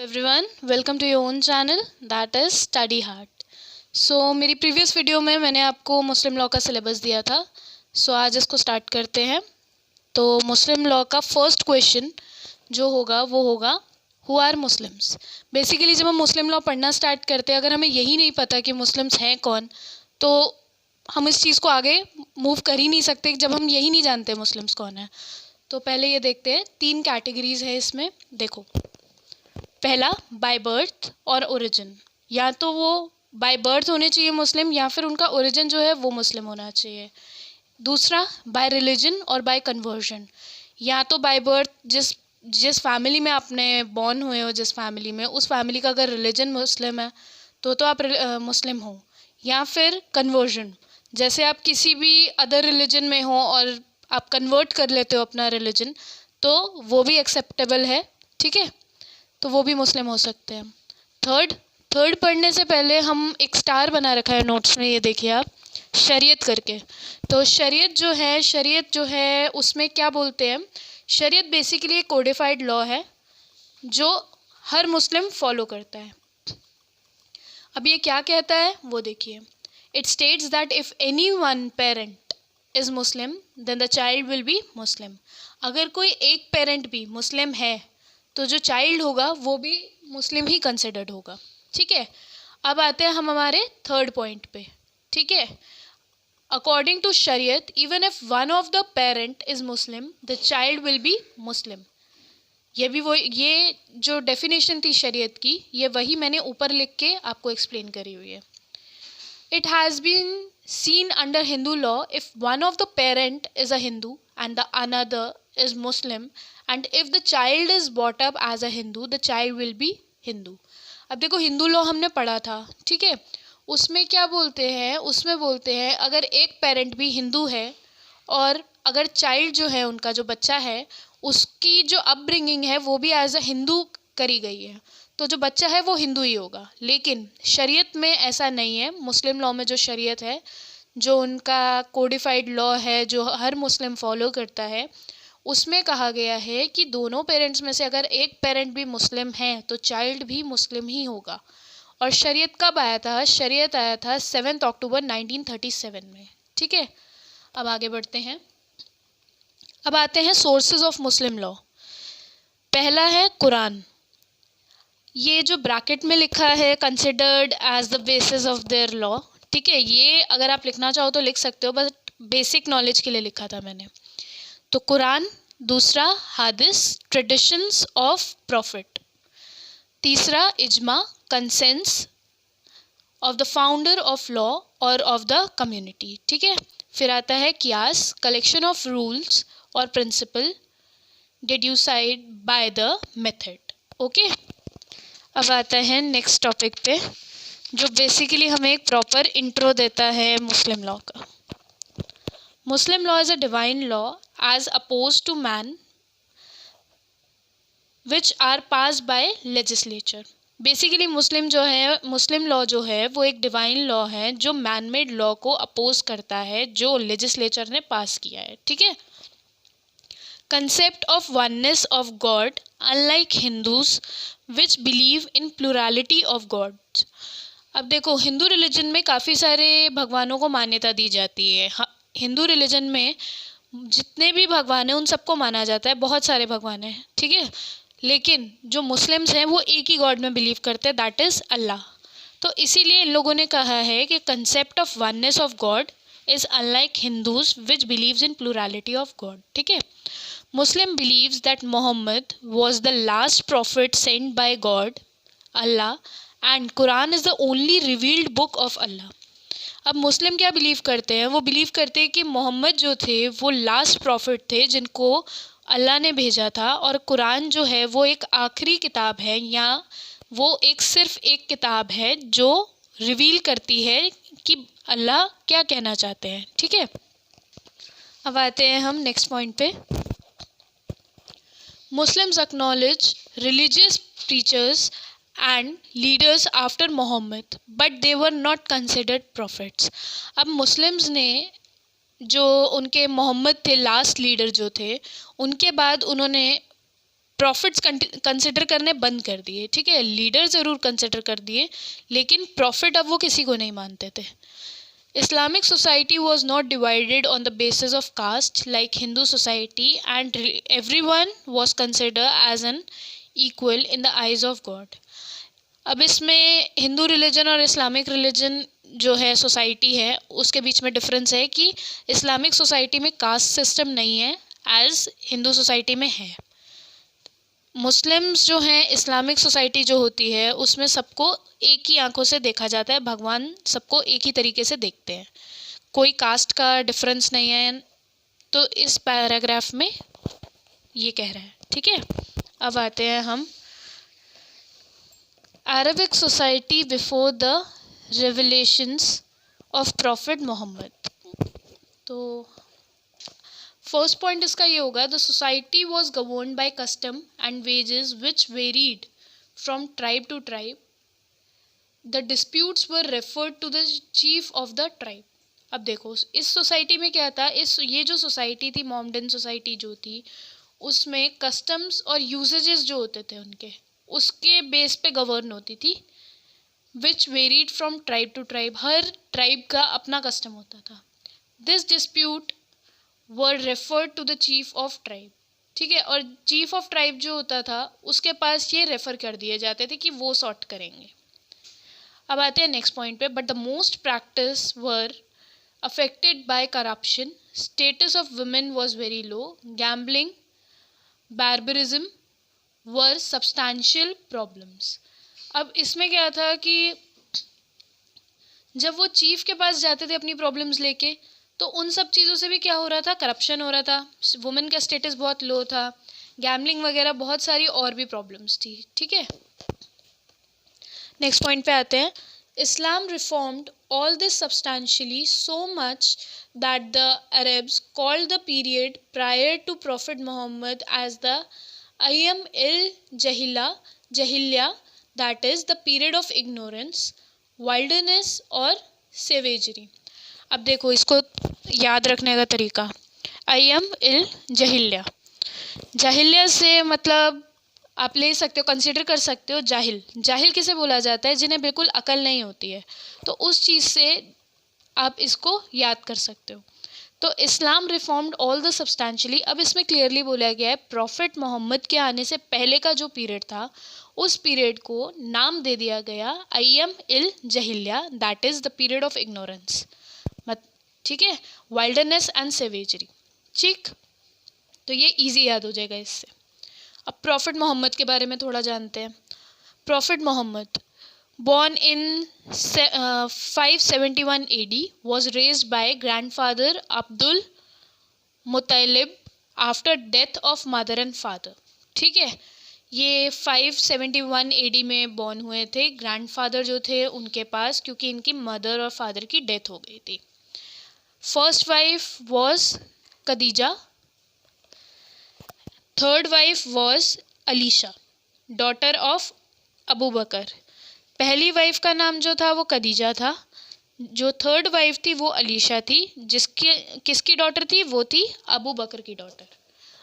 Everyone, welcome to your own channel that is study heart. मेरी previous video में मैंने आपको मुस्लिम लॉ का सिलेबस दिया था। आज इसको स्टार्ट करते हैं। तो मुस्लिम लॉ का फर्स्ट क्वेश्चन जो होगा वो होगा हु आर मुस्लिम्स। बेसिकली जब हम मुस्लिम लॉ पढ़ना स्टार्ट करते हैं, अगर हमें यही नहीं पता कि मुस्लिम्स हैं कौन, तो हम इस चीज़ को आगे मूव कर ही नहीं सकते जब हम यही नहीं जानते मुस्लिम्स कौन है। तो पहले ये देखते हैं, 3 कैटेगरीज है इसमें। देखो, पहला बाय बर्थ और ओरिजिन, या तो वो बाय बर्थ होने चाहिए मुस्लिम, या फिर उनका ओरिजिन जो है वो मुस्लिम होना चाहिए। दूसरा बाय रिलीजन और बाय कन्वर्जन, या तो बाय बर्थ जिस फैमिली में आपने बॉर्न हुए हो, जिस फैमिली में, उस फैमिली का अगर रिलीजन मुस्लिम है तो आप मुस्लिम हो, या फिर कन्वर्जन, जैसे आप किसी भी अदर रिलीजन में हो और आप कन्वर्ट कर लेते हो अपना रिलीजन, तो वो भी एक्सेप्टेबल है, ठीक है, तो वो भी मुस्लिम हो सकते हैं। थर्ड पढ़ने से पहले हम एक स्टार बना रखा है नोट्स में, ये देखिए आप, शरीयत करके। तो शरीयत जो है उसमें क्या बोलते हैं, शरीयत बेसिकली एक कोडिफाइड लॉ है जो हर मुस्लिम फॉलो करता है। अब ये क्या कहता है वो देखिए, it states that if any one parent is Muslim then the child will be Muslim. अगर कोई एक पेरेंट भी मुस्लिम है तो जो चाइल्ड होगा वो भी मुस्लिम ही कंसिडर्ड होगा, ठीक है। अब आते हैं हम हमारे थर्ड पॉइंट पे, ठीक है। According to Shariat, even if one of the parent is Muslim the child will be Muslim. ये जो डेफिनेशन थी शरीयत की, ये वही मैंने ऊपर लिख के आपको एक्सप्लेन करी हुई है। It has been seen under Hindu law if one of the parent is a Hindu and the another is Muslim, and if the child is brought up as a Hindu the child will be Hindu। अब देखो, Hindu law हमने पढ़ा था, ठीक है, उसमें क्या बोलते हैं, उसमें बोलते हैं अगर एक पेरेंट भी हिंदू है और अगर चाइल्ड जो है, उनका जो बच्चा है, उसकी जो अपब्रिंगिंग है वो भी एज अ हिंदू करी गई है, तो जो बच्चा है वो हिंदू ही होगा। लेकिन शरीयत में ऐसा नहीं है। मुस्लिम लॉ में जो शरीयत है, जो उनका कोडिफाइड लॉ है, जो हर मुस्लिम फॉलो करता है, उसमें कहा गया है कि दोनों पेरेंट्स में से अगर एक पेरेंट भी मुस्लिम है तो चाइल्ड भी मुस्लिम ही होगा। और शरीयत कब आया था? शरीयत आया था 7 अक्टूबर 1937 में, ठीक है। अब आगे बढ़ते हैं। अब आते हैं सोर्सेज ऑफ मुस्लिम लॉ। पहला है कुरान। ये जो ब्रैकेट में लिखा है, considered as the basis of their law, ठीक है, ये अगर आप लिखना चाहो तो लिख सकते हो, बस बेसिक नॉलेज के लिए लिखा था मैंने। तो कुरान, दूसरा हादिस, ट्रेडिशंस ऑफ प्रॉफिट, तीसरा ijma, consensus of the founder of law और ऑफ द कम्युनिटी, ठीक है। फिर आता है कियास, कलेक्शन ऑफ रूल्स और principle deduced by the method, okay. अब आता है नेक्स्ट टॉपिक पे, जो बेसिकली हमें एक प्रॉपर इंट्रो देता है मुस्लिम लॉ का। Muslim law is a divine law as oppose to man which are pass by legislature. Basically Muslim law जो है वो एक डिवाइन लॉ है जो मैन मेड लॉ को अपोज करता है, जो लेजिस्लेचर ने पास किया है, ठीक है। Concept of oneness of God unlike Hindus which believe in plurality of gods. अब देखो, हिंदू रिलीजन में काफ़ी सारे भगवानों को मान्यता दी जाती है। हिंदू रिलीजन में जितने भी भगवान हैं उन सबको माना जाता है, बहुत सारे भगवान हैं, ठीक है। लेकिन जो मुस्लिम्स हैं वो एक ही गॉड में बिलीव करते हैं, दैट इज़ अल्लाह। तो इसीलिए इन लोगों ने कहा है कि concept of oneness of God is unlike Hindus which believes in plurality of God, ठीक है। Muslim believes that Muhammad was the last prophet sent by God, Allah, and Quran is the only revealed book of Allah। अब मुस्लिम क्या believe करते हैं? वो believe करते हैं कि मोहम्मद जो थे वो लास्ट प्रॉफिट थे जिनको अल्लाह ने भेजा था, और कुरान जो है वो एक आखिरी किताब है, या वो सिर्फ एक किताब है जो रिवील करती है कि अल्लाह क्या कहना चाहते हैं, ठीक है। अब आते हैं हम नेक्स्ट पॉइंट पे। Muslims acknowledge religious preachers and leaders after Muhammad, but they were not considered prophets। अब मुस्लिम्स ने जो उनके मोहम्मद थे, लास्ट लीडर जो थे, उनके बाद उन्होंने प्रॉफिट्स कंसिडर करने बंद कर दिए, ठीक है। लीडर ज़रूर कंसिडर कर दिए, लेकिन प्रॉफिट अब वो किसी को नहीं मानते थे। Islamic society was not divided on the basis of caste like Hindu society, and everyone was considered as an equal in the eyes of God. अब इसमें हिंदू रिलीजन और इस्लामिक रिलीजन जो है सोसाइटी है उसके बीच में डिफरेंस है कि इस्लामिक सोसाइटी में कास्ट सिस्टम नहीं है एज हिंदू सोसाइटी में है। मुस्लिम्स जो हैं, इस्लामिक सोसाइटी जो होती है उसमें सबको एक ही आंखों से देखा जाता है, भगवान सबको एक ही तरीके से देखते हैं, कोई कास्ट का डिफरेंस नहीं है। तो इस पैराग्राफ में ये कह रहा है, ठीक है। अब आते हैं हम Arabic society before the revelations of prophet Mohammed. तो फर्स्ट पॉइंट इसका ये होगा, the society was governed by custom and usages which varied from tribe to tribe. The disputes were referred to the chief of the tribe. अब देखो इस society में क्या था, ये जो सोसाइटी थी, मोहम्मदन सोसाइटी जो थी, उसमें कस्टम्स और यूजेजेस जो होते थे उनके, उसके बेस पे गवर्न होती थी। Which varied from tribe to tribe, हर ट्राइब का अपना कस्टम होता था। This dispute were referred to the chief of tribe, ठीक है। और चीफ ऑफ ट्राइब जो होता था उसके पास ये रेफर कर दिए जाते थे कि वो सॉर्ट करेंगे। अब आते हैं नेक्स्ट पॉइंट पे, but the most practice were affected by corruption, status of women was very low, gambling, barbarism were substantial problems. अब इसमें क्या था कि जब वो चीफ के पास जाते थे अपनी प्रॉब्लम्स लेके, तो उन सब चीज़ों से भी क्या हो रहा था, करप्शन हो रहा था, वुमेन का स्टेटस बहुत लो था, गैम्बलिंग वगैरह बहुत सारी और भी प्रॉब्लम्स थी, ठीक है। नेक्स्ट पॉइंट पे आते हैं, इस्लाम reformed all this substantially so much that the Arabs called the period prior to Prophet Muhammad as the Ayyam Jahiliya, that is the period of ignorance, wilderness और savagery। अब देखो इसको याद रखने का तरीका, अय्यम इल जहिलिया, जाहिलिया से मतलब आप ले सकते हो, कंसिडर कर सकते हो जाहिल। जाहिल किसे बोला जाता है, जिन्हें बिल्कुल अकल नहीं होती है, तो उस चीज़ से आप इसको याद कर सकते हो। तो इस्लाम रिफॉर्म्ड ऑल द सब्सटैंशियली। अब इसमें क्लियरली बोला गया है प्रॉफिट मोहम्मद के आने से पहले का जो पीरियड था उस पीरियड को नाम दे दिया गया Ayyam il Jahiliya, that is the period of ignorance, ठीक है, वाइल्डनेस एंड सेवेजरी, ठीक। तो ये इजी याद हो जाएगा इससे। अब प्रॉफिट मोहम्मद के बारे में थोड़ा जानते हैं। Prophet Mohammed born in 571 AD was raised by grandfather Abdul Muttalib after death of mother and father, ठीक है। ये 571 AD में बॉर्न हुए थे, ग्रैंडफादर जो थे उनके पास, क्योंकि इनकी मदर और फादर की डेथ हो गई थी। First wife was Khadija, third wife was Alisha, daughter of Abu Bakr. पहली वाइफ का नाम जो था वो खदीजा था, जो थर्ड वाइफ थी वो अलीशा थी, किसकी डॉटर थी, वो थी अबू बकर की डॉटर।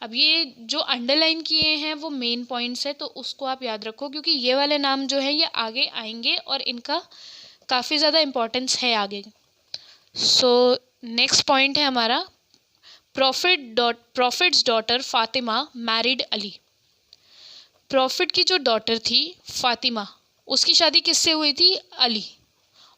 अब ये जो अंडरलाइन किए हैं वो मेन पॉइंट्स है, तो उसको आप याद रखो, क्योंकि ये वाले नाम जो है ये आगे आएंगे और इनका काफ़ी ज़्यादा इम्पोर्टेंस है आगे। सो नेक्स्ट पॉइंट है हमारा, profits daughter Fatima married Ali. Profit की जो डॉटर थी फातिमा, उसकी शादी किससे हुई थी, अली।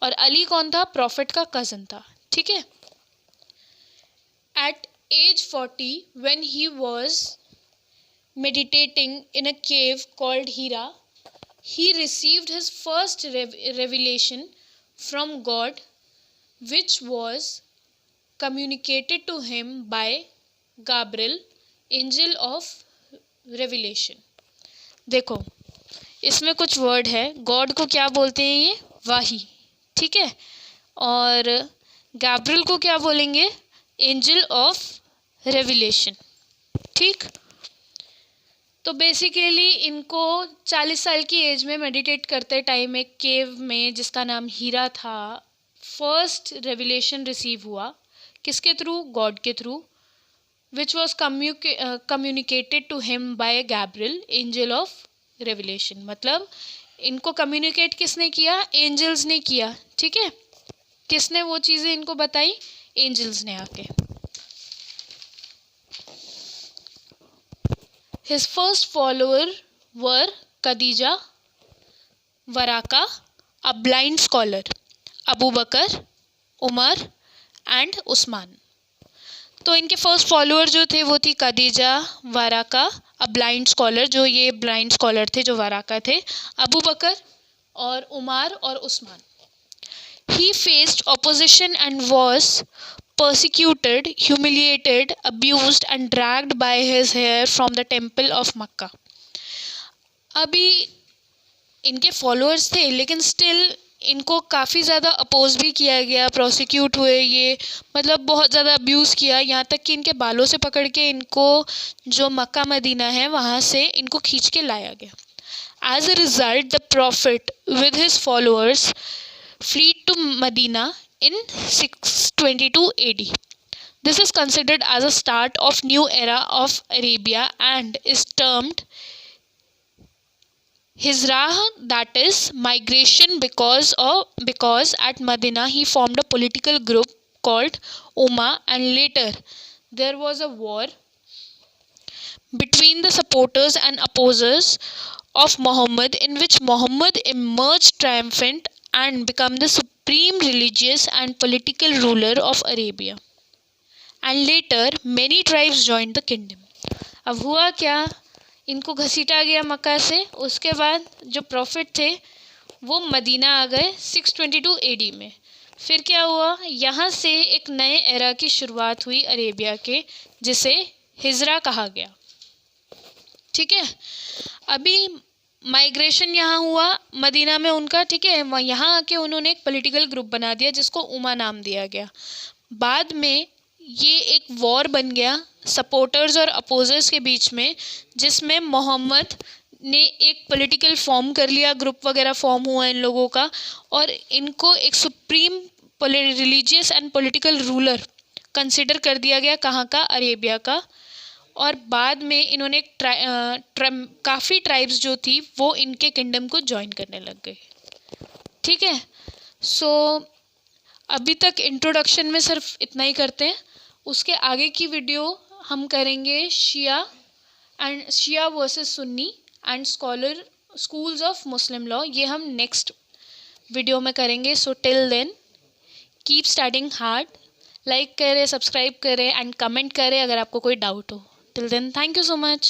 और अली कौन था, प्रॉफिट का कज़न था, ठीक है। At age 40 when he was meditating in a cave called Hira, he received his first revelation from God, which was communicated to him by Gabriel, angel of revelation। देखो इसमें कुछ वर्ड है, God को क्या बोलते हैं, ये वाही, ठीक है, और गैब्रियल को क्या बोलेंगे, एंजल ऑफ रेविलेशन, ठीक। तो बेसिकली इनको 40 साल की एज में मेडिटेट करते टाइम एक केव में जिसका नाम हीरा था, फर्स्ट रेविलेशन रिसीव हुआ, किसके थ्रू, गॉड के through, which was communicated to him by Gabriel, angel of revelation. मतलब इनको कम्युनिकेट किसने किया? एंजल्स ने किया. ठीक है, किसने वो चीज़ें इनको बताई? एंजल्स ने आके. His first follower were Khadija, Waraka, a blind scholar, Abu Bakr, Umar and Usman. तो इनके फर्स्ट फॉलोअर जो थे वो थी Khadija, Waraqa, a blind scholar, जो ये ब्लाइंड स्कॉलर थे जो वाराका थे, अबू बकर और उमर और उस्मान. ही faced opposition and was persecuted, humiliated, abused and dragged by his hair from the temple of Makkah. अभी इनके फॉलोअर्स थे लेकिन स्टिल इनको काफ़ी ज़्यादा अपोज भी किया गया, प्रोसिक्यूट हुए ये, मतलब बहुत ज़्यादा अब्यूज़ किया, यहाँ तक कि इनके बालों से पकड़ के इनको जो मक्का मदीना है वहाँ से इनको खींच के लाया गया. As a result the prophet with his followers fled to Medina in 622 AD. This is considered as a start of new era of Arabia and is termed Hijrah, that is migration, because at Medina he formed a political group called Ummah, and later there was a war between the supporters and opposers of Muhammad, in which Muhammad emerged triumphant and become the supreme religious and political ruler of Arabia. And later many tribes joined the kingdom. अब हुआ क्या? इनको घसीटा गया मक्का से. उसके बाद जो प्रॉफिट थे वो मदीना आ गए 622 AD में. फिर क्या हुआ? यहाँ से एक नए एरा की शुरुआत हुई अरेबिया के, जिसे हिजरा कहा गया. ठीक है, अभी माइग्रेशन यहाँ हुआ मदीना में उनका. ठीक है, यहाँ आके उन्होंने एक पॉलिटिकल ग्रुप बना दिया जिसको उमा नाम दिया गया. बाद में ये एक वॉर बन गया सपोर्टर्स और अपोजर्स के बीच में, जिसमें मोहम्मद ने एक पॉलिटिकल फॉर्म कर लिया, ग्रुप वगैरह फॉर्म हुआ इन लोगों का, और इनको एक supreme religious and political ruler consider कर दिया गया. कहाँ का? अरेबिया का. और बाद में इन्होंने काफ़ी ट्राइब्स जो थी वो इनके किंगडम को ज्वाइन करने लग गए. ठीक है, सो अभी तक इंट्रोडक्शन में सिर्फ इतना ही करते हैं. उसके आगे की वीडियो हम करेंगे Shia versus Sunni and schools of Muslim law. ये हम नेक्स्ट वीडियो में करेंगे. So till then keep studying hard. Like करें, सब्सक्राइब करें एंड कमेंट करें अगर आपको कोई डाउट हो. Till then, thank you so much.